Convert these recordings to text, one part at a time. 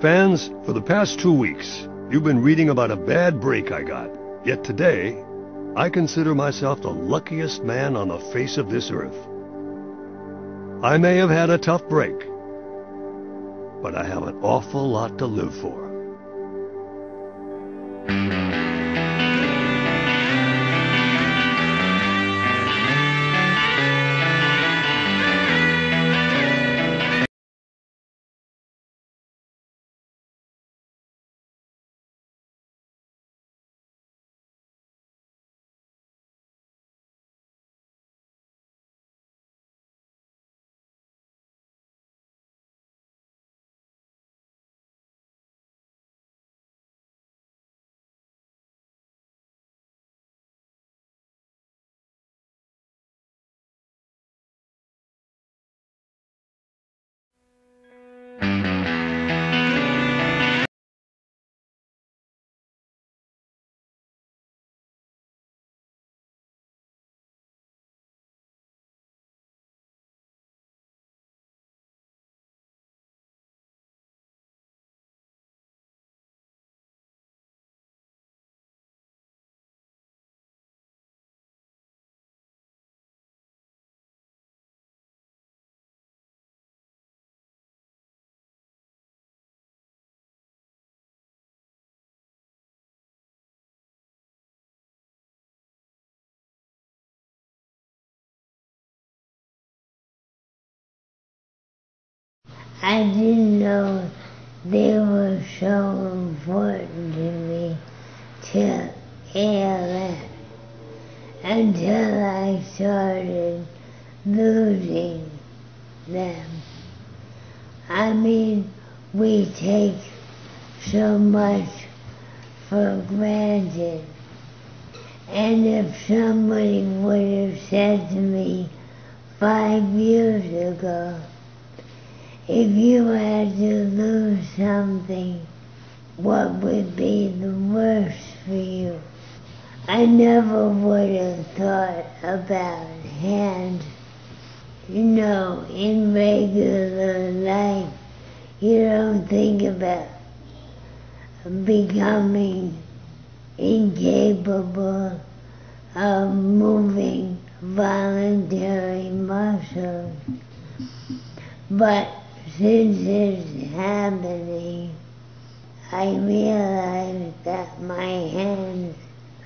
Fans, for the past 2 weeks, you've been reading about a bad break I got. Yet today, I consider myself the luckiest man on the face of this earth. I may have had a tough break, but I have an awful lot to live for. I didn't know they were so important to me till ALS, until I started losing them. I mean, we take so much for granted. And if somebody would have said to me 5 years ago, if you had to lose something, what would be the worst for you? I never would have thought about hands. You know, in regular life, you don't think about becoming incapable of moving voluntary muscles. But since it's happening, I realize that my hands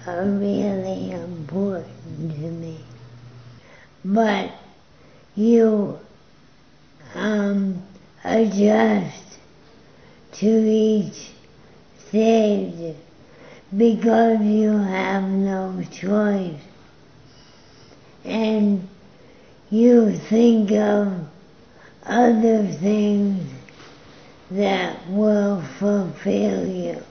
are really important to me. But you adjust to each stage because you have no choice. And you think of other things that will fulfill you.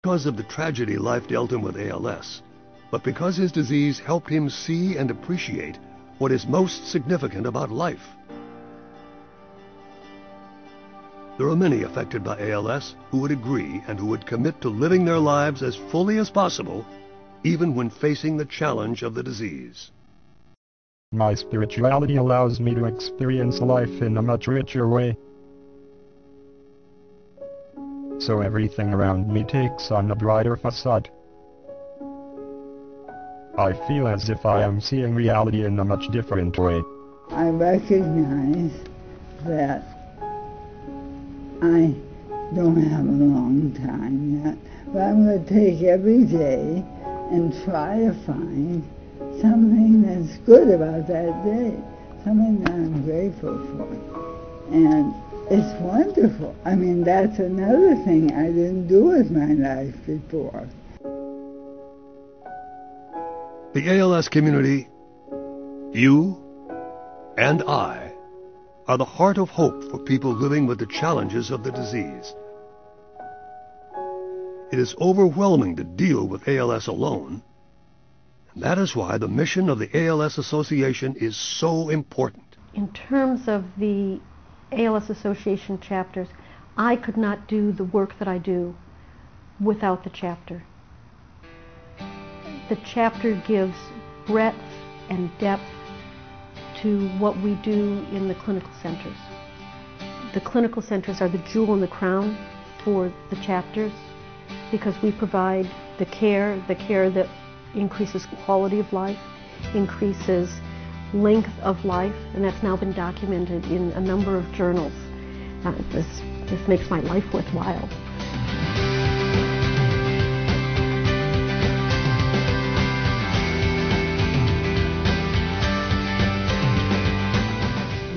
because of the tragedy life dealt him with ALS, but because his disease helped him see and appreciate what is most significant about life. There are many affected by ALS who would agree and who would commit to living their lives as fully as possible, even when facing the challenge of the disease. My spirituality allows me to experience life in a much richer way. So everything around me takes on a brighter facade. I feel as if I am seeing reality in a much different way. I recognize that I don't have a long time yet, but I'm going to take every day and try to find something that's good about that day, something that I'm grateful for. And it's wonderful. I mean, that's another thing I didn't do with my life before. The ALS community, you and I, are the heart of hope for people living with the challenges of the disease. It is overwhelming to deal with ALS alone, and that is why the mission of the ALS Association is so important. In terms of the ALS Association chapters, I could not do the work that I do without the chapter. The chapter gives breadth and depth to what we do in the clinical centers. The clinical centers are the jewel in the crown for the chapters because we provide the care that increases quality of life, increases length of life, and that's now been documented in a number of journals. This makes my life worthwhile.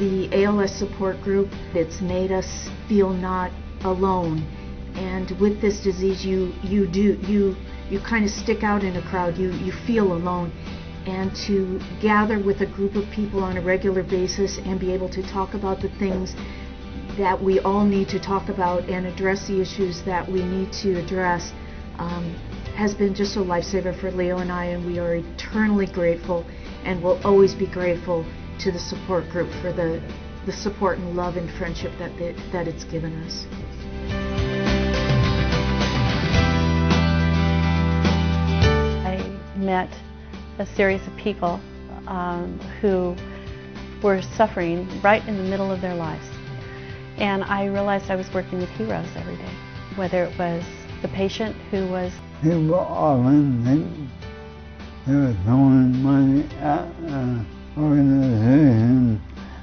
The ALS support group, it's made us feel not alone. And with this disease, you kind of stick out in a crowd. You feel alone. And to gather with a group of people on a regular basis and be able to talk about the things that we all need to talk about and address the issues that we need to address has been just a lifesaver for Leo and I, and we are eternally grateful and will always be grateful to the support group for the support and love and friendship that it's given us. I met a series of people who were suffering right in the middle of their lives. And I realized I was working with heroes every day, whether it was the patient who was... People often think they're throwing money at an organization.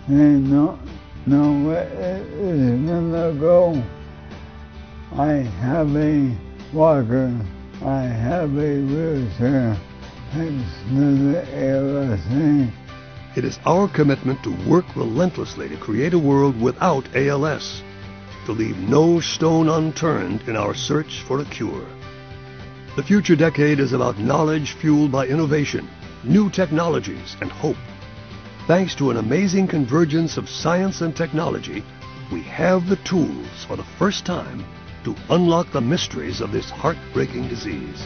They don't know where it is going to go. I have a walker. I have a wheelchair. Thanks to the ALS. It is our commitment to work relentlessly to create a world without ALS, to leave no stone unturned in our search for a cure. The future decade is about knowledge fueled by innovation, new technologies, and hope. Thanks to an amazing convergence of science and technology, we have the tools for the first time to unlock the mysteries of this heartbreaking disease.